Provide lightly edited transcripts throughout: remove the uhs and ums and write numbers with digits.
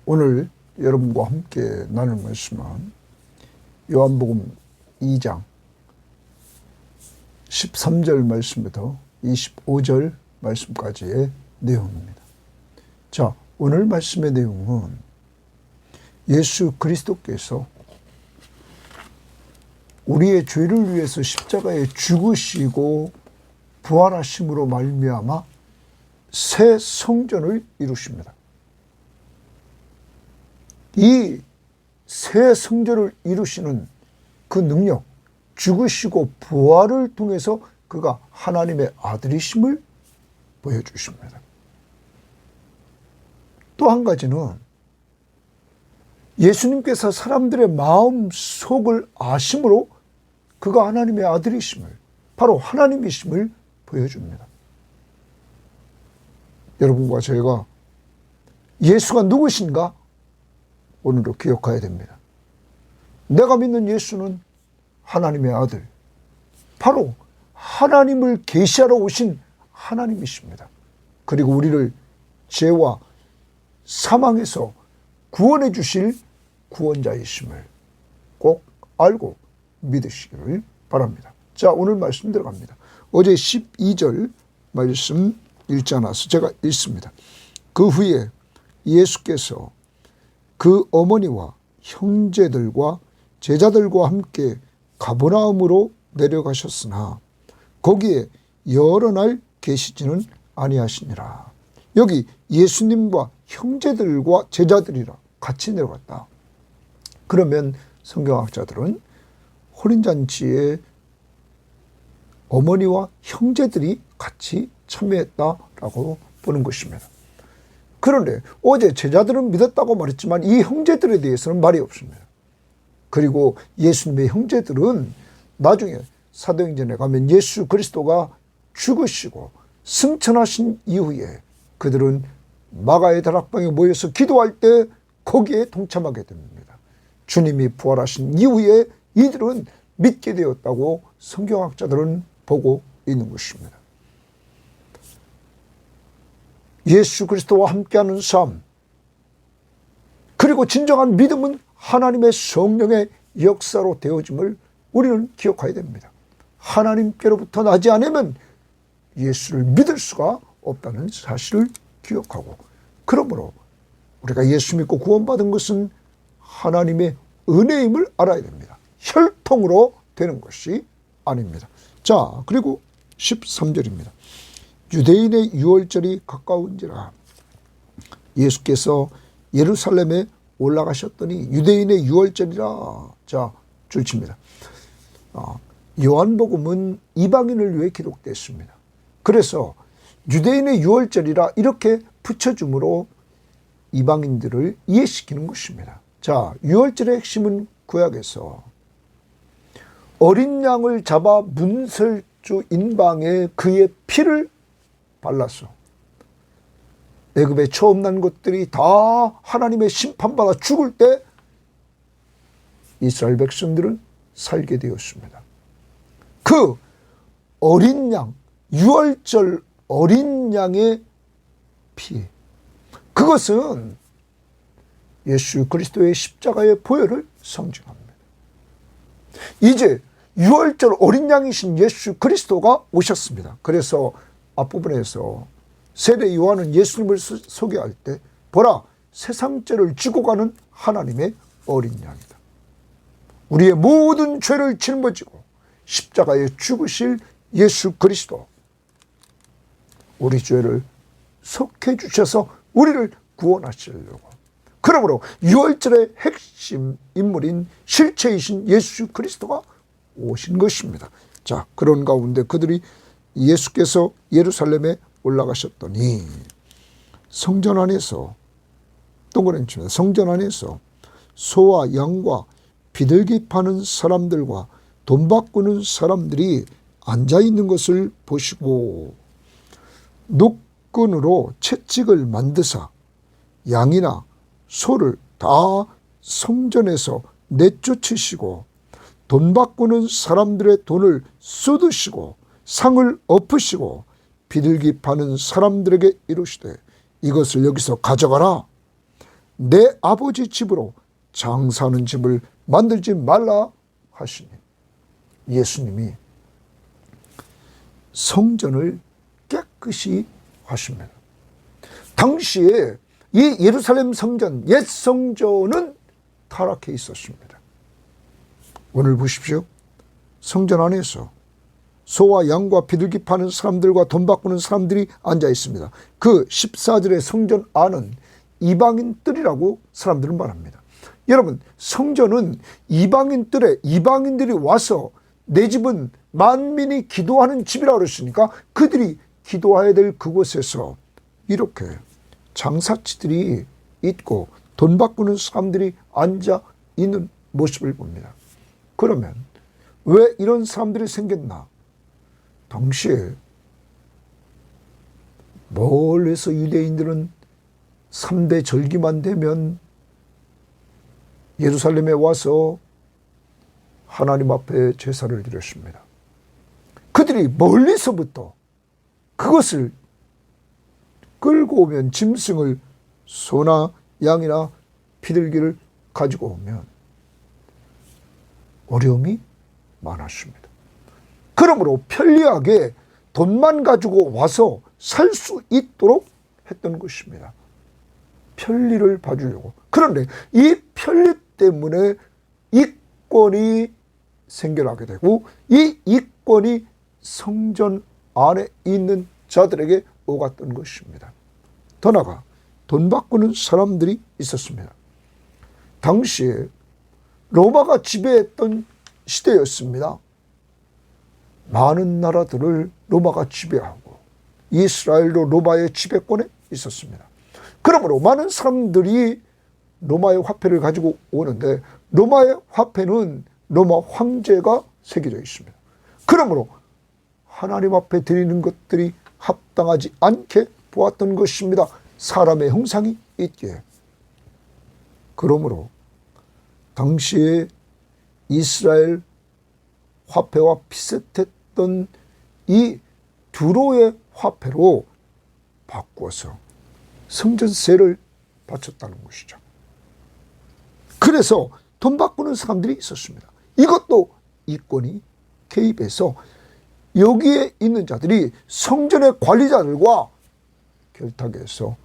오늘 여러분과 함께 나눌 말씀은 요한복음 2장 13절 말씀부터 25절 말씀까지의 내용입니다. 자, 오늘 말씀의 내용은 예수 그리스도께서 우리의 죄를 위해서 십자가에 죽으시고 부활하심으로 말미암아 새 성전을 이루십니다. 이 새 성전을 이루시는 그 능력, 죽으시고 부활을 통해서 그가 하나님의 아들이심을 보여주십니다. 또 한 가지는 예수님께서 사람들의 마음 속을 아심으로 그가 하나님의 아들이심을, 바로 하나님이심을 보여줍니다. 여러분과 저희가 예수가 누구신가? 오늘도 기억해야 됩니다. 내가 믿는 예수는 하나님의 아들, 바로 하나님을 계시하러 오신 하나님이십니다. 그리고 우리를 죄와 사망에서 구원해 주실 구원자이심을 꼭 알고 믿으시기를 바랍니다. 자, 오늘 말씀 들어갑니다. 어제 12절 말씀 읽지 않아서 제가 읽습니다. 그 후에 예수께서 그 어머니와 형제들과 제자들과 함께 가버나움으로 내려가셨으나 거기에 여러 날 계시지는 아니하시니라. 여기 예수님과 형제들과 제자들이라 같이 내려갔다. 그러면 성경학자들은 혼인잔치에 어머니와 형제들이 같이 참여했다라고 보는 것입니다. 그런데 어제 제자들은 믿었다고 말했지만 이 형제들에 대해서는 말이 없습니다. 그리고 예수님의 형제들은 나중에 사도행전에 가면 예수 그리스도가 죽으시고 승천하신 이후에 그들은 마가의 다락방에 모여서 기도할 때 거기에 동참하게 됩니다. 주님이 부활하신 이후에 이들은 믿게 되었다고 성경학자들은 보고 있는 것입니다. 예수 그리스도와 함께하는 삶, 그리고 진정한 믿음은 하나님의 성령의 역사로 되어짐을 우리는 기억해야 됩니다. 하나님께로부터 나지 않으면 예수를 믿을 수가 없다는 사실을 기억하고, 그러므로 우리가 예수 믿고 구원받은 것은 하나님의 은혜임을 알아야 됩니다. 혈통으로 되는 것이 아닙니다. 자, 그리고 13절입니다. 유대인의 유월절이 가까운지라 예수께서 예루살렘에 올라가셨더니 유대인의 유월절이라. 자, 줄칩니다. 요한복음은 이방인을 위해 기록됐습니다. 그래서 유대인의 유월절이라 이렇게 붙여줌으로 이방인들을 이해시키는 것입니다. 자, 유월절의 핵심은 구약에서 어린 양을 잡아 문설주 인방에 그의 피를 발랐어. 애굽에 처음 난 것들이 다 하나님의 심판받아 죽을 때 이스라엘 백성들은 살게 되었습니다. 그 어린 양, 유월절 어린 양의 피, 그것은 예수 그리스도의 십자가의 보혈을 상징합니다. 이제 유월절 어린 양이신 예수 그리스도가 오셨습니다. 그래서 앞부분에서 세례 요한은 예수님을 소개할 때 보라, 세상죄를 지고 가는 하나님의 어린 양이다. 우리의 모든 죄를 짊어지고 십자가에 죽으실 예수 그리스도, 우리 죄를 속해 주셔서 우리를 구원하시려고, 그러므로 유월절의 핵심 인물인 실체이신 예수 그리스도가 오신 것입니다. 자, 그런 가운데 그들이 예수께서 예루살렘에 올라가셨더니 성전 안에서, 동그라미 칩니다. 성전 안에서 소와 양과 비둘기 파는 사람들과 돈 바꾸는 사람들이 앉아있는 것을 보시고 노끈으로 채찍을 만드사 양이나 소를 다 성전에서 내쫓으시고 돈 바꾸는 사람들의 돈을 쏟으시고 상을 엎으시고 비둘기 파는 사람들에게 이르시되 이것을 여기서 가져가라. 내 아버지 집으로 장사하는 집을 만들지 말라 하시니, 예수님이 성전을 깨끗이 하십니다. 당시에 이 예루살렘 성전, 옛 성전은 타락해 있었습니다. 오늘 보십시오. 성전 안에서 소와 양과 비둘기 파는 사람들과 돈 바꾸는 사람들이 앉아 있습니다. 그 14절의 성전 안은 이방인들이라고 사람들은 말합니다. 여러분, 성전은 이방인들이 와서 내 집은 만민이 기도하는 집이라고 그랬으니까 그들이 기도해야 될 그곳에서 이렇게 장사치들이 있고 돈 바꾸는 사람들이 앉아 있는 모습을 봅니다. 그러면 왜 이런 사람들이 생겼나? 당시에 멀리서 유대인들은 3대 절기만 되면 예루살렘에 와서 하나님 앞에 제사를 드렸습니다. 그들이 멀리서부터 그것을 끌고 오면, 짐승을 소나 양이나 비둘기를 가지고 오면 어려움이 많았습니다. 그러므로 편리하게 돈만 가지고 와서 살 수 있도록 했던 것입니다. 편리를 봐주려고. 그런데 이 편리 때문에 이권이 생겨나게 되고, 이 이권이 성전 안에 있는 자들에게 오갔던 것입니다. 더 나아가 돈 바꾸는 사람들이 있었습니다. 당시에 로마가 지배했던 시대였습니다. 많은 나라들을 로마가 지배하고 이스라엘도 로마의 지배권에 있었습니다. 그러므로 많은 사람들이 로마의 화폐를 가지고 오는데, 로마의 화폐는 로마 황제가 새겨져 있습니다. 그러므로 하나님 앞에 드리는 것들이 합당하지 않게 보았던 것입니다. 사람의 형상이 있기에. 그러므로 당시에 이스라엘 화폐와 비슷했던 이 두로의 화폐로 바꾸어서 성전세를 바쳤다는 것이죠. 그래서 돈 바꾸는 사람들이 있었습니다. 이것도 이권이 개입해서 여기에 있는 자들이 성전의 관리자들과 결탁해서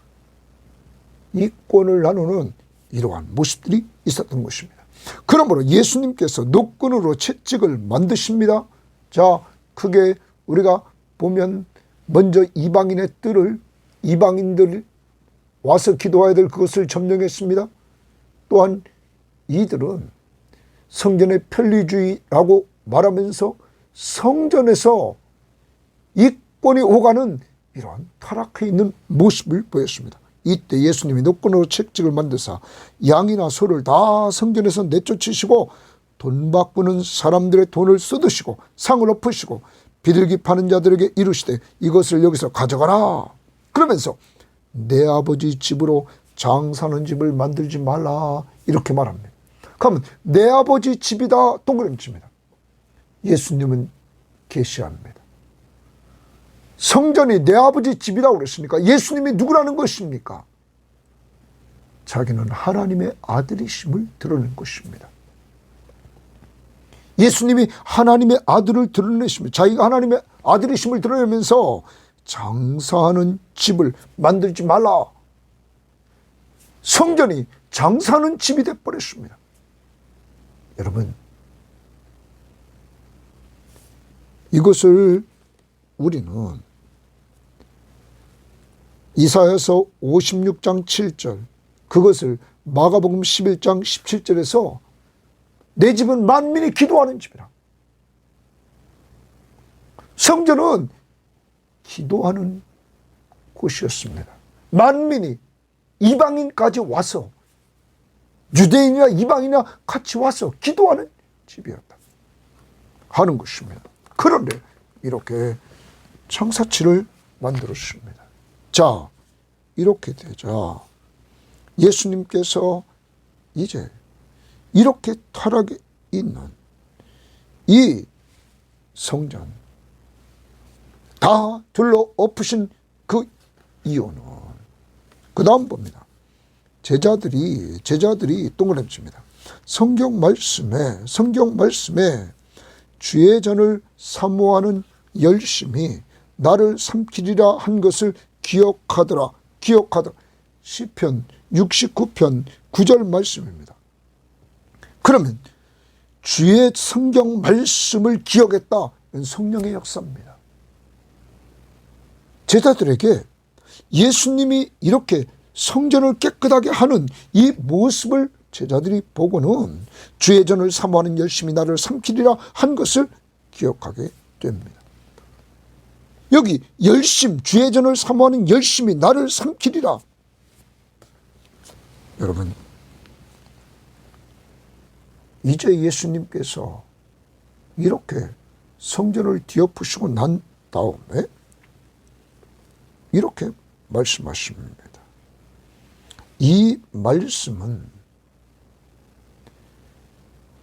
이권을 나누는 이러한 모습들이 있었던 것입니다. 그러므로 예수님께서 노끈으로 채찍을 만드십니다. 자, 크게 우리가 보면 먼저 이방인의 뜰을, 이방인들 와서 기도해야 될 그것을 점령했습니다. 또한 이들은 성전의 편리주의라고 말하면서 성전에서 이권이 오가는 이러한 타락해 있는 모습을 보였습니다. 이때 예수님이 노끈으로 채찍을 만드사 양이나 소를 다 성전에서 내쫓으시고 돈 바꾸는 사람들의 돈을 쏟으시고 상을 엎으시고 비둘기 파는 자들에게 이르시되 이것을 여기서 가져가라. 그러면서 내 아버지 집으로 장사하는 집을 만들지 말라, 이렇게 말합니다. 그러면 내 아버지 집이다, 동그라미칩니다. 예수님은 계시합니다. 성전이 내 아버지 집이라고 그랬으니까 예수님이 누구라는 것입니까? 자기는 하나님의 아들이심을 드러낸 것입니다. 예수님이 하나님의 아들을 드러내시며 자기가 하나님의 아들이심을 드러내면서 장사하는 집을 만들지 말라. 성전이 장사하는 집이 되어버렸습니다. 여러분, 이것을 우리는 이사야서 56장 7절, 그것을 마가복음 11장 17절에서 내 집은 만민이 기도하는 집이라. 성전은 기도하는 곳이었습니다. 만민이, 이방인까지 와서, 유대인이나 이방인이나 같이 와서 기도하는 집이었다 하는 것입니다. 그런데 이렇게 장사치를 만들었습니다. 자, 이렇게 되자 예수님께서 이제 이렇게 타락에 있는 이 성전 다 둘러 엎으신 그 이유는 그 다음 봅니다. 제자들이 동그라미칩니다. 성경 말씀에 주의 전을 사모하는 열심이 나를 삼키리라 한 것을 기억하더라. 시편 69편 9절 말씀입니다. 그러면 주의 성경 말씀을 기억했다. 이건 성령의 역사입니다. 제자들에게 예수님이 이렇게 성전을 깨끗하게 하는 이 모습을 제자들이 보고는 주의 전을 사모하는 열심이 나를 삼키리라 한 것을 기억하게 됩니다. 여기 주의 전을 사모하는 열심이 나를 삼키리라. 여러분, 이제 예수님께서 이렇게 성전을 뒤엎으시고 난 다음에 이렇게 말씀하십니다. 이 말씀은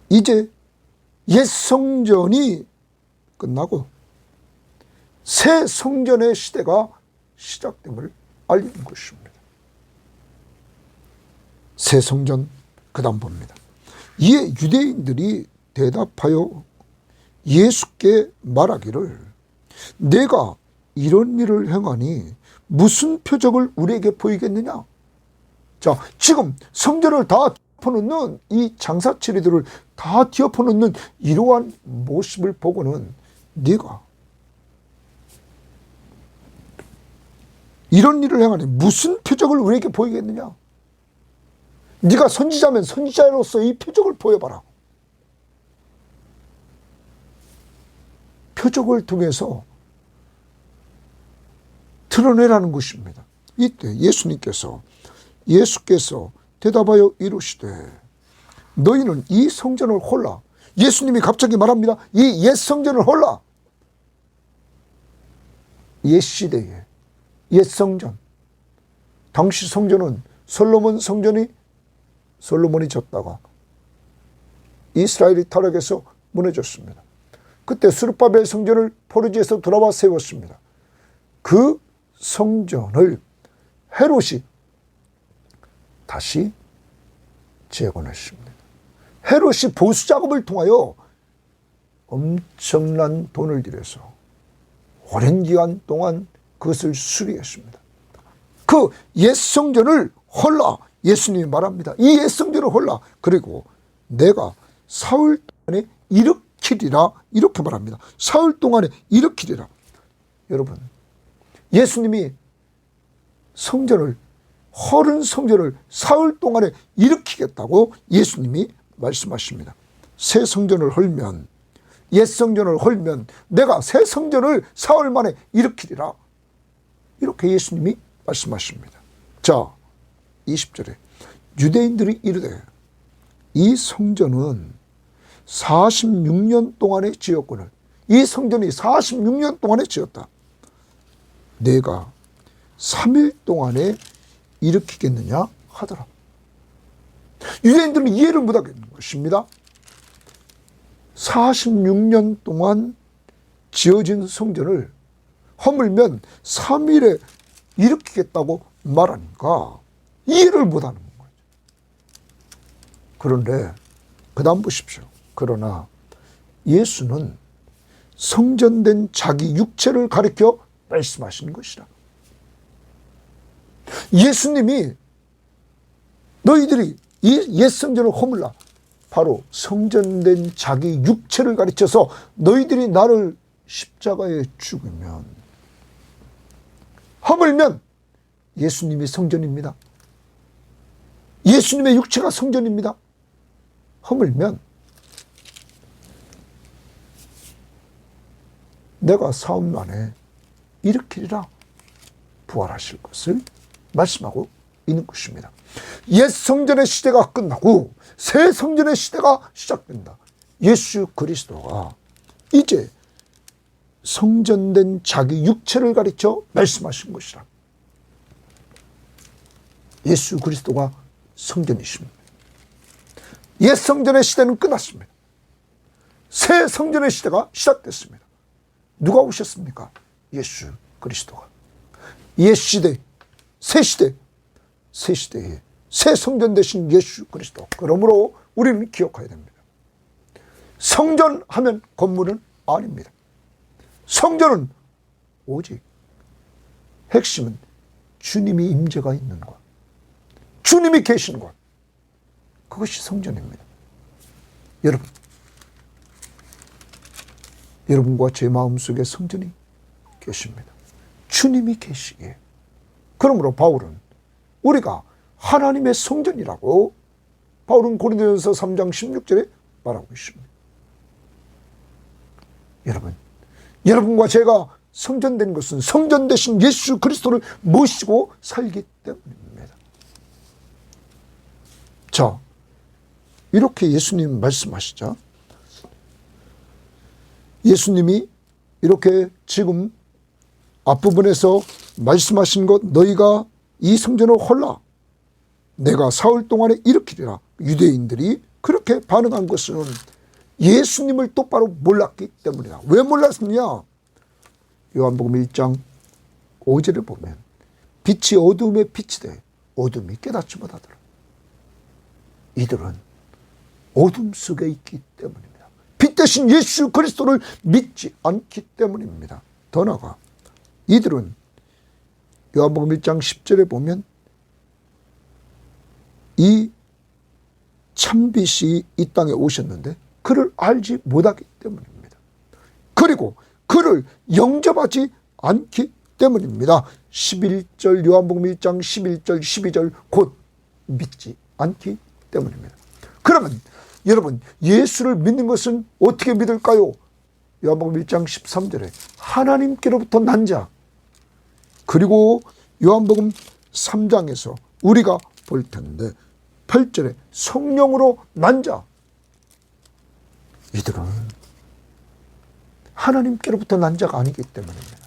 이제 옛 성전이 끝나고 새 성전의 시대가 시작됨을 알리는 것입니다. 새 성전, 그 다음 봅니다. 이에 유대인들이 대답하여 예수께 말하기를 내가 이런 일을 행하니 무슨 표적을 우리에게 보이겠느냐? 자, 지금 성전을 다 뒤엎어놓는 이 장사치리들을 다 뒤엎어놓는 이러한 모습을 보고는 네가 이런 일을 행하니 무슨 표적을 우리에게 보이겠느냐? 네가 선지자면 선지자로서 이 표적을 보여봐라. 표적을 통해서 드러내라는 것입니다. 이때 예수께서 대답하여 이르시되 너희는 이 성전을 홀라. 예수님이 갑자기 말합니다. 이 옛 성전을 홀라. 옛 시대에 옛 성전. 당시 성전은 솔로몬이 졌다가 이스라엘이 타락해서 무너졌습니다. 그때 스룹바벨 성전을 포르지에서 돌아와 세웠습니다. 그 성전을 헤롯이 다시 재건했습니다. 헤롯이 보수 작업을 통하여 엄청난 돈을 들여서 오랜 기간 동안 그것을 수리했습니다. 그 옛 성전을 홀라. 예수님이 말합니다. 이 옛 성전을 홀라. 그리고 내가 사흘 동안에 일으키리라. 이렇게 말합니다. 사흘 동안에 일으키리라. 여러분, 예수님이 헐은 성전을 사흘 동안에 일으키겠다고 예수님이 말씀하십니다. 새 성전을 헐면, 옛 성전을 헐면 내가 새 성전을 사흘 만에 일으키리라. 이렇게 예수님이 말씀하십니다. 자, 20절에 유대인들이 이르되 이 성전은 46년 동안에 지었거늘, 이 성전이 46년 동안에 지었다. 내가 3일 동안에 일으키겠느냐 하더라. 유대인들은 이해를 못하겠는 것입니다. 46년 동안 지어진 성전을 허물면 3일에 일으키겠다고 말하니까 이해를 못하는 거죠. 그런데 그 다음 보십시오. 그러나 예수는 성전된 자기 육체를 가리켜 말씀하신 것이라. 예수님이 너희들이 이 옛 성전을 허물라. 바로 성전된 자기 육체를 가르쳐서 너희들이 나를 십자가에 죽으면, 허물면 예수님이 성전입니다. 예수님의 육체가 성전입니다. 허물면 내가 사흘 만에 일으키리라. 부활하실 것을 말씀하고 있는 것입니다. 옛 성전의 시대가 끝나고 새 성전의 시대가 시작된다. 예수 그리스도가 이제 성전된 자기 육체를 가리켜 말씀하신 것이라. 예수 그리스도가 성전이십니다. 옛 성전의 시대는 끝났습니다. 새 성전의 시대가 시작됐습니다. 누가 오셨습니까? 예수 그리스도가. 옛 시대, 새 시대, 새 시대에 새 성전 되신 예수 그리스도. 그러므로 우리는 기억해야 됩니다. 성전하면 건물은 아닙니다. 성전은 오직 핵심은 주님이 임재가 있는 곳, 주님이 계시는 곳, 그것이 성전입니다. 여러분과 제 마음속에 성전이 계십니다. 주님이 계시기에. 그러므로 바울은 우리가 하나님의 성전이라고 바울은 고린도전서 3장 16절에 말하고 있습니다. 여러분과 제가 성전된 것은 성전 되신 예수 그리스도를 모시고 살기 때문입니다. 자, 이렇게 예수님 말씀하시자. 예수님이 이렇게 지금 앞부분에서 말씀하신 것, 너희가 이 성전을 헐라 내가 사흘 동안에 일으키리라. 유대인들이 그렇게 반응한 것은 예수님을 똑바로 몰랐기 때문이다. 왜 몰랐느냐? 요한복음 1장 5절을 보면 빛이 어둠에 빛이 돼 어둠이 깨닫지 못하더라. 이들은 어둠 속에 있기 때문입니다. 빛 대신 예수 그리스도를 믿지 않기 때문입니다. 더 나아가 이들은 요한복음 1장 10절에 보면 이 참빛이 이 땅에 오셨는데 그를 알지 못하기 때문입니다. 그리고 그를 영접하지 않기 때문입니다. 11절 요한복음 1장 11절 12절 곧 믿지 않기 때문입니다. 그러면 여러분 예수를 믿는 것은 어떻게 믿을까요? 요한복음 1장 13절에 하나님께로부터 난 자, 그리고 요한복음 3장에서 우리가 볼 텐데 8절에 성령으로 난 자, 이들은 하나님께로부터 난 자가 아니기 때문입니다.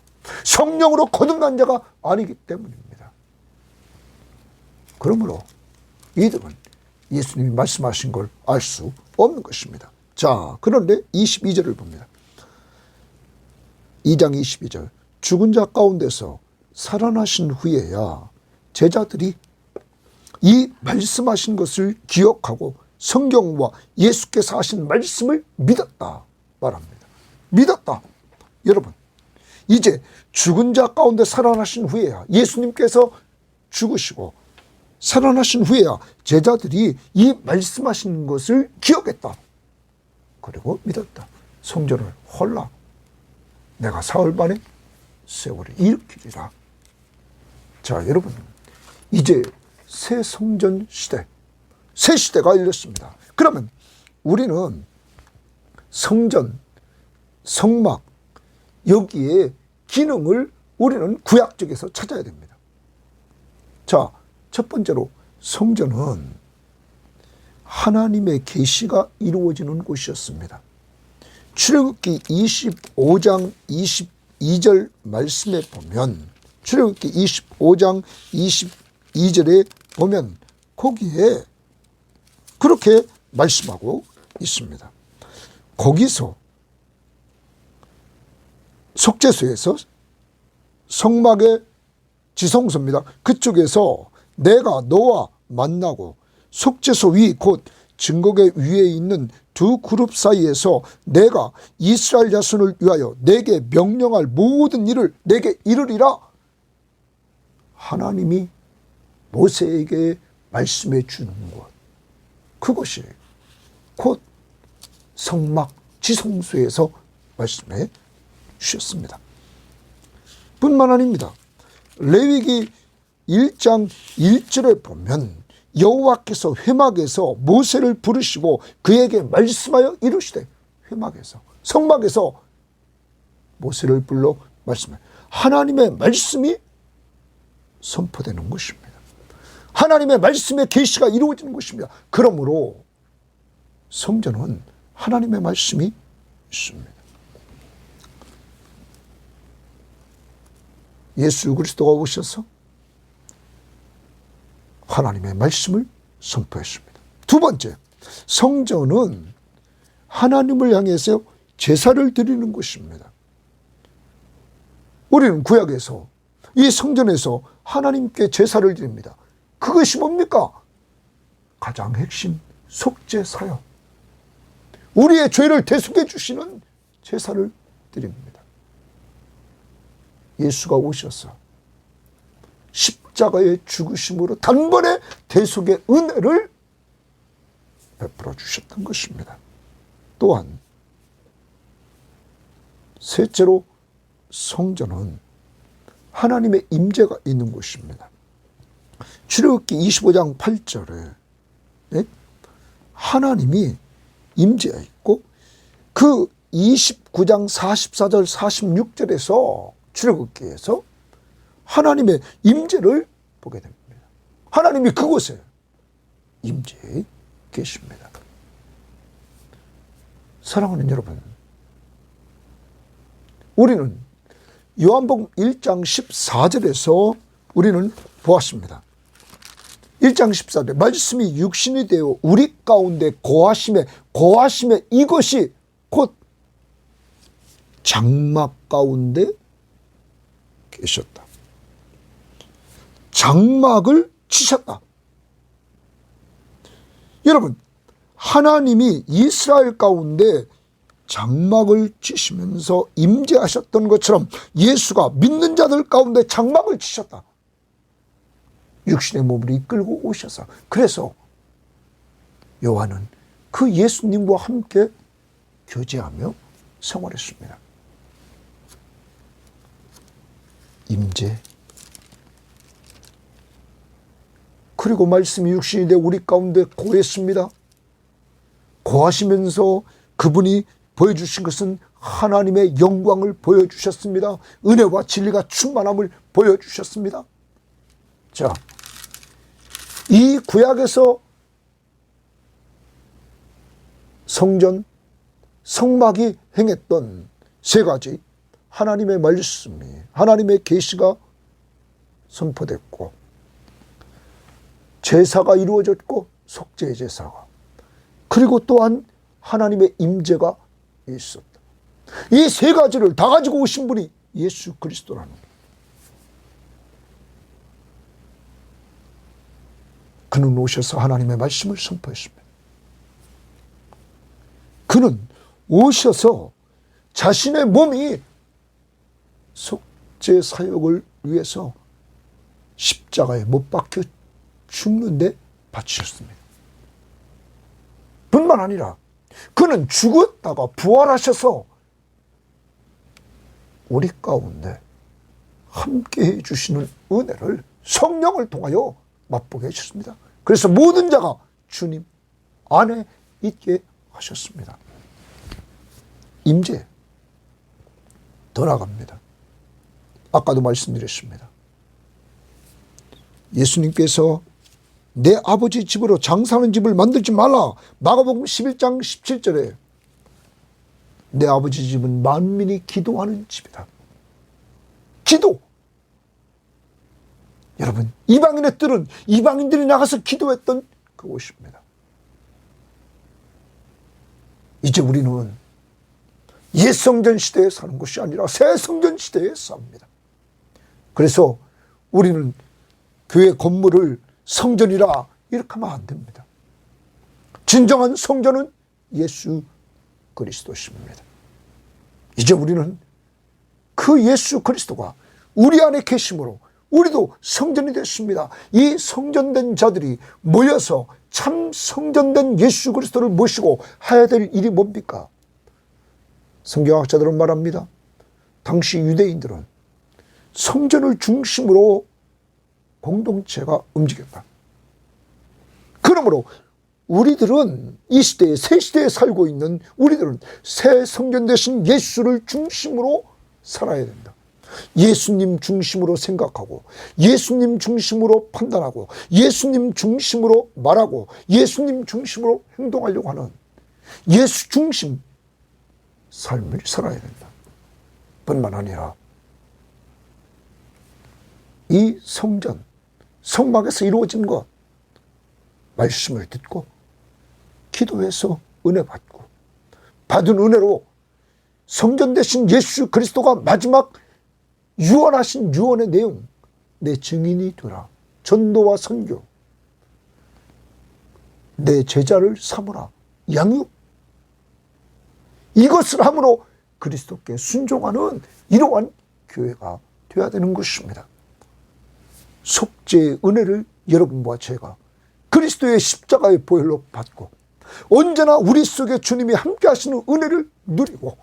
성령으로 거듭난 자가 아니기 때문입니다. 그러므로 이들은 예수님이 말씀하신 걸 알 수 없는 것입니다. 자, 그런데 22절을 봅니다. 2장 22절 죽은 자 가운데서 살아나신 후에야 제자들이 이 말씀하신 것을 기억하고 성경과 예수께서 하신 말씀을 믿었다 말합니다. 믿었다. 여러분, 이제 죽은 자 가운데 살아나신 후에야 예수님께서 죽으시고 살아나신 후에야 제자들이 이 말씀하신 것을 기억했다. 그리고 믿었다. 성전을 헐라 내가 사흘 만에 세월을 일으키리라. 자, 여러분, 이제 새 성전 시대, 새 시대가 열렸습니다. 그러면 우리는 성전, 성막, 여기에 기능을 우리는 구약적에서 찾아야 됩니다. 자, 첫 번째로 성전은 하나님의 계시가 이루어지는 곳이었습니다. 출애굽기 25장 22절 말씀에 보면, 출애굽기 25장 22절에 보면 거기에 그렇게 말씀하고 있습니다. 거기서 속죄소에서 성막의 지성소입니다. 그쪽에서 내가 너와 만나고 속죄소 위 곧 증거궤 위에 있는 두 그룹 사이에서 내가 이스라엘 자손을 위하여 내게 명령할 모든 일을 내게 이르리라. 하나님이 모세에게 말씀해 주는 것, 그것이 곧 성막 지성소에서 말씀해 주셨습니다. 뿐만 아닙니다. 레위기 1장 1절에 보면 여호와께서 회막에서 모세를 부르시고 그에게 말씀하여 이르시되, 회막에서, 성막에서 모세를 불러 말씀해, 하나님의 말씀이 선포되는 것입니다. 하나님의 말씀의 계시가 이루어지는 것입니다. 그러므로 성전은 하나님의 말씀이 있습니다. 예수 그리스도가 오셔서 하나님의 말씀을 선포했습니다. 두 번째, 성전은 하나님을 향해서 제사를 드리는 곳입니다. 우리는 구약에서 이 성전에서 하나님께 제사를 드립니다. 그것이 뭡니까? 가장 핵심 속죄 사역, 우리의 죄를 대속해 주시는 제사를 드립니다. 예수가 오셔서 십자가의 죽으심으로 단번에 대속의 은혜를 베풀어 주셨던 것입니다. 또한 셋째로, 성전은 하나님의 임재가 있는 곳입니다. 출애굽기 25장 8절에 하나님이 임재해 있고, 그 29장 44절 46절에서 출애굽기에서 하나님의 임재를 보게 됩니다. 하나님이 그곳에 임재해 계십니다. 사랑하는 여러분, 우리는 요한복음 1장 14절에서 우리는 보았습니다. 1장 14절, 말씀이 육신이 되어 우리 가운데 거하심에 이것이 곧 장막 가운데 계셨다. 장막을 치셨다. 여러분, 하나님이 이스라엘 가운데 장막을 치시면서 임재하셨던 것처럼 예수가 믿는 자들 가운데 장막을 치셨다. 육신의 몸을 이끌고 오셔서, 그래서 요한은 그 예수님과 함께 교제하며 생활했습니다. 임재. 그리고 말씀이 육신이 되어 우리 가운데 거했습니다. 거하시면서 그분이 보여주신 것은 하나님의 영광을 보여주셨습니다. 은혜와 진리가 충만함을 보여주셨습니다. 자, 이 구약에서 성전, 성막이 행했던 세 가지 하나님의 말씀이, 하나님의 계시가 선포됐고, 제사가 이루어졌고, 속죄 제사가, 그리고 또한 하나님의 임재가 있었다. 이 세 가지를 다 가지고 오신 분이 예수 그리스도라는 거예요. 그는 오셔서 하나님의 말씀을 선포했습니다. 그는 오셔서 자신의 몸이 속죄 사역을 위해서 십자가에 못 박혀 죽는데 바치셨습니다. 뿐만 아니라 그는 죽었다가 부활하셔서 우리 가운데 함께해 주시는 은혜를 성령을 통하여 맛보게 해주셨습니다. 그래서 모든 자가 주님 안에 있게 하셨습니다. 임재. 더 나갑니다. 아까도 말씀드렸습니다. 예수님께서 내 아버지 집으로 장사하는 집을 만들지 말라. 마가복음 11장 17절에 내 아버지 집은 만민이 기도하는 집이다. 기도. 여러분, 이방인의 뜰은 이방인들이 나가서 기도했던 그곳입니다. 이제 우리는 옛 성전 시대에 사는 것이 아니라 새 성전 시대에 삽니다. 그래서 우리는 교회 건물을 성전이라 이렇게 하면 안 됩니다. 진정한 성전은 예수 그리스도십니다. 이제 우리는 그 예수 그리스도가 우리 안에 계심으로 우리도 성전이 됐습니다. 이 성전된 자들이 모여서 참 성전된 예수 그리스도를 모시고 해야 될 일이 뭡니까? 성경학자들은 말합니다. 당시 유대인들은 성전을 중심으로 공동체가 움직였다. 그러므로 우리들은 이 시대에, 새 시대에 살고 있는 우리들은 새 성전 되신 예수를 중심으로 살아야 된다. 예수님 중심으로 생각하고, 예수님 중심으로 판단하고, 예수님 중심으로 말하고, 예수님 중심으로 행동하려고 하는 예수 중심 삶을 살아야 된다. 뿐만 아니라 이 성전, 성막에서 이루어진 것, 말씀을 듣고 기도해서 은혜 받고, 받은 은혜로 성전 되신 예수 그리스도가 마지막 유언하신 유언의 내용, 내 증인이 되라. 전도와 선교. 내 제자를 삼으라. 양육. 이것을 함으로 그리스도께 순종하는 이러한 교회가 되어야 되는 것입니다. 속죄의 은혜를 여러분과 제가 그리스도의 십자가의 보혈로 받고 언제나 우리 속에 주님이 함께 하시는 은혜를 누리고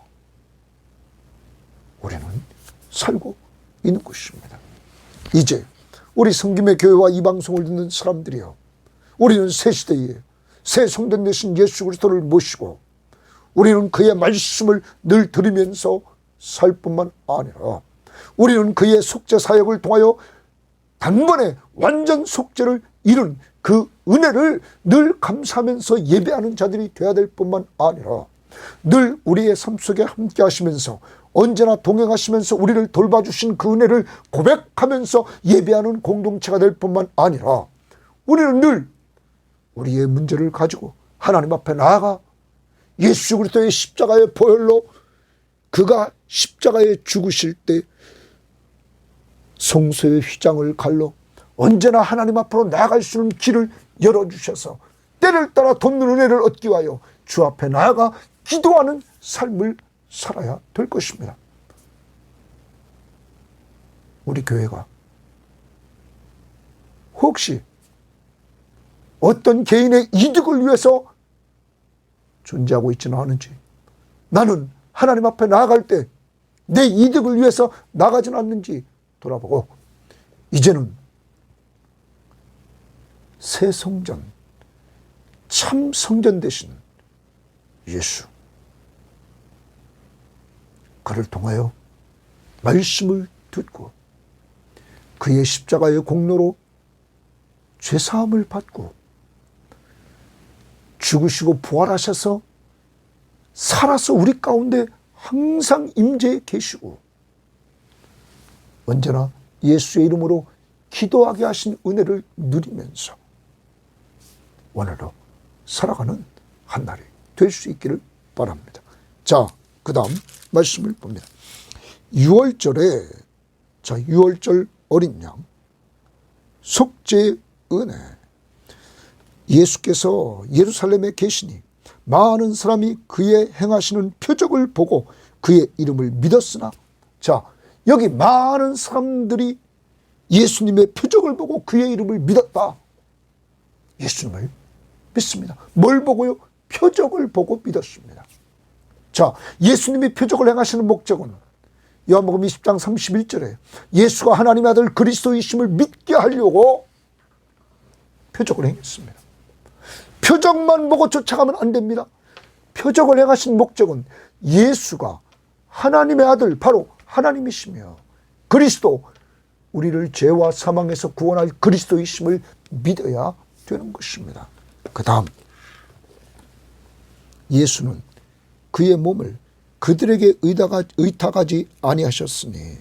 우리는 살고 있는 것입니다. 이제 우리 성김의 교회와 이 방송을 듣는 사람들이요, 우리는 새 시대에 새 성전 되신 예수 그리스도를 모시고 우리는 그의 말씀을 늘 들으면서 살 뿐만 아니라 우리는 그의 속죄 사역을 통하여 단번에 완전 속죄를 이룬 그 은혜를 늘 감사하면서 예배하는 자들이 되어야 될 뿐만 아니라 늘 우리의 삶 속에 함께 하시면서 언제나 동행하시면서 우리를 돌봐주신 그 은혜를 고백하면서 예배하는 공동체가 될 뿐만 아니라 우리는 늘 우리의 문제를 가지고 하나님 앞에 나아가 예수 그리스도의 십자가의 보혈로 그가 십자가에 죽으실 때 성소의 휘장을 갈로 언제나 하나님 앞으로 나아갈 수 있는 길을 열어주셔서 때를 따라 돕는 은혜를 얻기 위하여 주 앞에 나아가 기도하는 삶을 살아야 될 것입니다. 우리 교회가 혹시 어떤 개인의 이득을 위해서 존재하고 있지는 않은지, 나는 하나님 앞에 나아갈 때 내 이득을 위해서 나가지는 않는지 돌아보고 이제는 새 성전, 참 성전 되신 예수, 그를 통하여 말씀을 듣고 그의 십자가의 공로로 죄사함을 받고 죽으시고 부활하셔서 살아서 우리 가운데 항상 임재해 계시고 언제나 예수의 이름으로 기도하게 하신 은혜를 누리면서 오늘도 살아가는 한 날이 될 수 있기를 바랍니다. 자, 그 다음 말씀을 봅니다. 6월절에 6월절 어린 양 속죄의 은혜, 예수께서 예루살렘에 계시니 많은 사람이 그의 행하시는 표적을 보고 그의 이름을 믿었으나, 자, 여기 많은 사람들이 예수님의 표적을 보고 그의 이름을 믿었다. 예수님을 믿습니다. 뭘 보고요? 표적을 보고 믿었습니다. 자, 예수님이 표적을 행하시는 목적은 요한복음 20장 31절에 예수가 하나님의 아들 그리스도이심을 믿게 하려고 표적을 행했습니다. 표적만 보고 쫓아가면 안 됩니다. 표적을 행하신 목적은 예수가 하나님의 아들, 바로 하나님이시며 그리스도, 우리를 죄와 사망에서 구원할 그리스도이심을 믿어야 되는 것입니다. 그 다음, 예수는 그의 몸을 그들에게 의탁하지 아니하셨으니,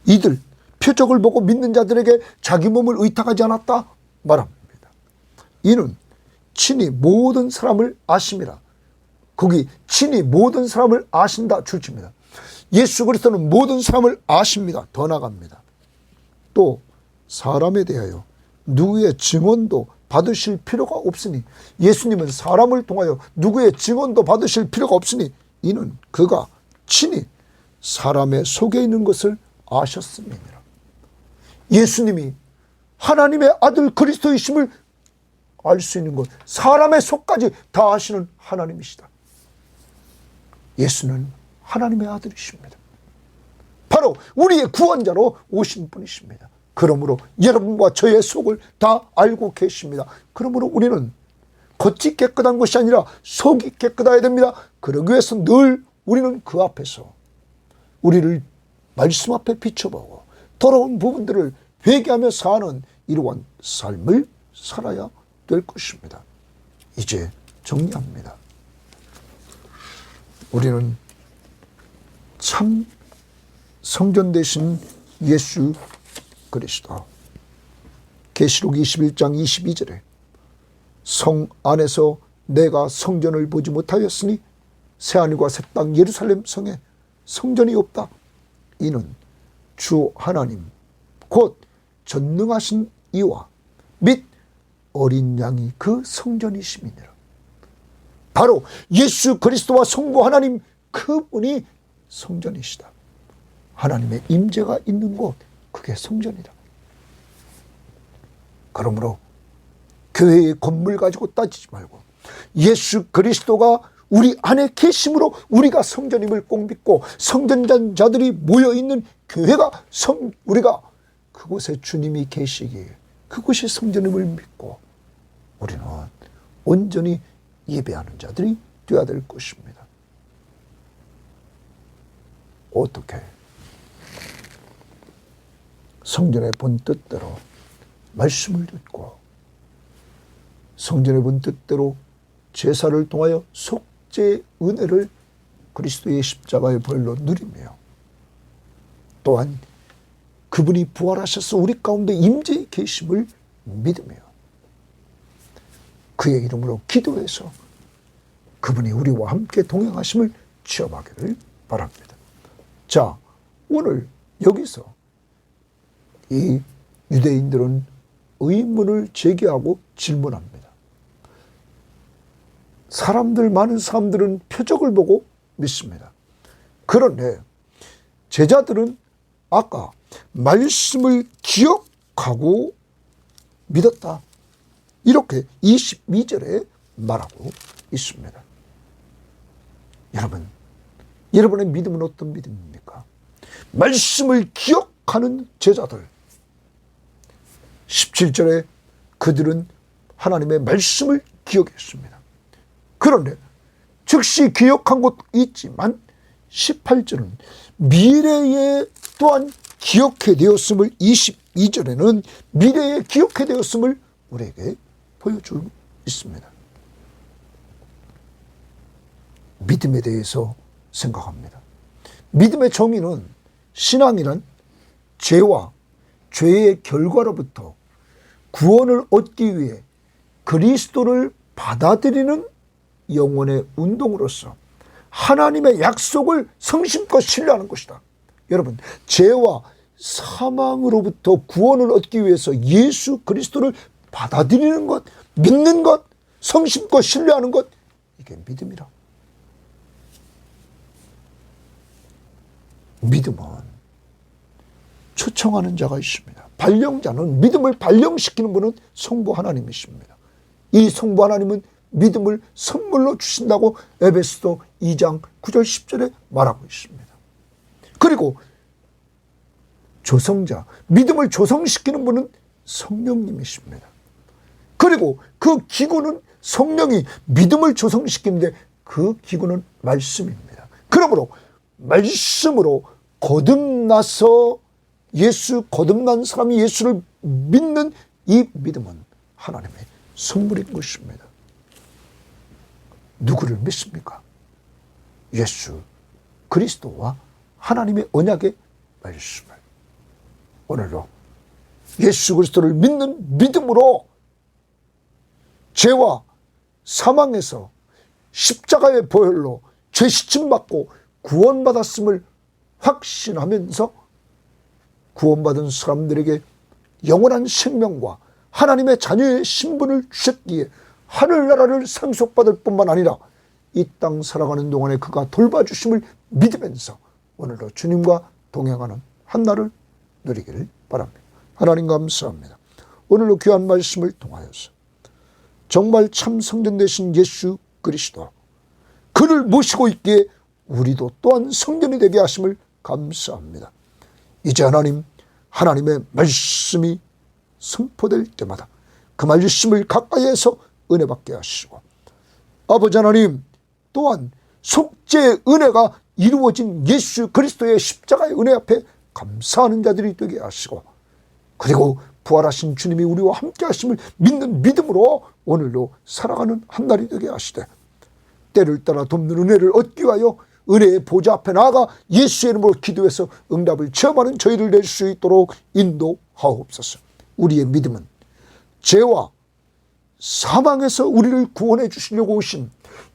이들 표적을 보고 믿는 자들에게 자기 몸을 의탁하지 않았다 말합니다. 이는 친히 모든 사람을 아심이라. 거기 친히 모든 사람을 아신다 줄집니다. 예수 그리스도는 모든 사람을 아십니다. 더 나갑니다. 또 사람에 대하여 누구의 증언도 받으실 필요가 없으니, 예수님은 사람을 통하여 누구의 증언도 받으실 필요가 없으니 이는 그가 친히 사람의 속에 있는 것을 아셨음이니라. 예수님이 하나님의 아들 그리스도이심을 알 수 있는 것, 사람의 속까지 다 아시는 하나님이시다. 예수는 하나님의 아들이십니다. 바로 우리의 구원자로 오신 분이십니다. 그러므로 여러분과 저의 속을 다 알고 계십니다. 그러므로 우리는 겉이 깨끗한 것이 아니라 속이 깨끗해야 됩니다. 그러기 위해서 늘 우리는 그 앞에서 우리를 말씀 앞에 비춰보고 더러운 부분들을 회개하며 사는 이러한 삶을 살아야 될 것입니다. 이제 정리합니다. 우리는 참 성전 되신 예수 그리스도, 계시록 21장 22절에 성 안에서 내가 성전을 보지 못하였으니 새하늘과 새 땅 예루살렘 성에 성전이 없다. 이는 주 하나님 곧 전능하신 이와 및 어린 양이 그 성전이심이니라. 바로 예수 그리스도와 성부 하나님 그분이 성전이시다. 하나님의 임재가 있는 곳, 그게 성전이다. 그러므로 교회의 건물 가지고 따지지 말고 예수 그리스도가 우리 안에 계심으로 우리가 성전임을 꼭 믿고 성전자들이 모여있는 교회가 우리가 그곳에 주님이 계시기에 그곳이 성전임을 믿고 우리는 온전히 예배하는 자들이 되어야 될 것입니다. 어떻게? 성전의 본 뜻대로 말씀을 듣고 성전의 본 뜻대로 제사를 통하여 속죄의 은혜를 그리스도의 십자가의 보혈로 누리며 또한 그분이 부활하셔서 우리 가운데 임재의 계심을 믿으며 그의 이름으로 기도해서 그분이 우리와 함께 동행하심을 체험하기를 바랍니다. 자, 오늘 여기서 이 유대인들은 의문을 제기하고 질문합니다. 많은 사람들은 표적을 보고 믿습니다. 그런데 제자들은 아까 말씀을 기억하고 믿었다. 이렇게 22절에 말하고 있습니다. 여러분의 믿음은 어떤 믿음입니까? 말씀을 기억하는 제자들. 17절에 그들은 하나님의 말씀을 기억했습니다. 그런데 즉시 기억한 것도 있지만 18절은 미래에 또한 기억해 되었음을 22절에는 미래에 기억해 되었음을 우리에게 보여주고 있습니다. 믿음에 대해서 생각합니다. 믿음의 정의는 신앙이란 죄와 죄의 결과로부터 구원을 얻기 위해 그리스도를 받아들이는 영혼의 운동으로서 하나님의 약속을 성심껏 신뢰하는 것이다. 여러분, 죄와 사망으로부터 구원을 얻기 위해서 예수 그리스도를 받아들이는 것, 믿는 것, 성심껏 신뢰하는 것, 이게 믿음이라. 믿음은 초청하는 자가 있습니다. 발령자는, 믿음을 발령시키는 분은 성부 하나님이십니다. 이 성부 하나님은 믿음을 선물로 주신다고 에베소서 2장 9절 10절에 말하고 있습니다. 그리고 조성자, 믿음을 조성시키는 분은 성령님이십니다. 그리고 그 기구는 성령이 믿음을 조성시키는데 그 기구는 말씀입니다. 그러므로 말씀으로 거듭나서 거듭난 사람이 예수를 믿는 이 믿음은 하나님의 선물인 것입니다. 누구를 믿습니까? 예수 그리스도와 하나님의 언약의 말씀을. 오늘도 예수 그리스도를 믿는 믿음으로 죄와 사망에서 십자가의 보혈로 죄 씻임 받고 구원받았음을 확신하면서 구원받은 사람들에게 영원한 생명과 하나님의 자녀의 신분을 주셨기에 하늘나라를 상속받을 뿐만 아니라 이 땅 살아가는 동안에 그가 돌봐주심을 믿으면서 오늘도 주님과 동행하는 한날을 누리기를 바랍니다. 하나님 감사합니다. 오늘도 귀한 말씀을 통하여서 정말 참 성전 되신 예수 그리스도, 그를 모시고 있기에 우리도 또한 성전이 되게 하심을 감사합니다. 이제 하나님의 말씀이 선포될 때마다 그 말씀을 가까이에서 은혜 받게 하시고, 아버지 하나님, 또한 속죄의 은혜가 이루어진 예수 그리스도의 십자가의 은혜 앞에 감사하는 자들이 되게 하시고, 그리고 부활하신 주님이 우리와 함께 하심을 믿는 믿음으로 오늘도 살아가는 한 날이 되게 하시되, 때를 따라 돕는 은혜를 얻기 위하여 은혜의 보좌 앞에 나아가 예수의 이름으로 기도해서 응답을 체험하는 저희를 낼 수 있도록 인도하옵소서. 우리의 믿음은 죄와 사망에서 우리를 구원해 주시려고 오신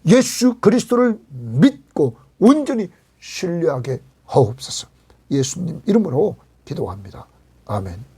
예수 그리스도를 믿고 온전히 신뢰하게 하옵소서. 예수님 이름으로 기도합니다. 아멘.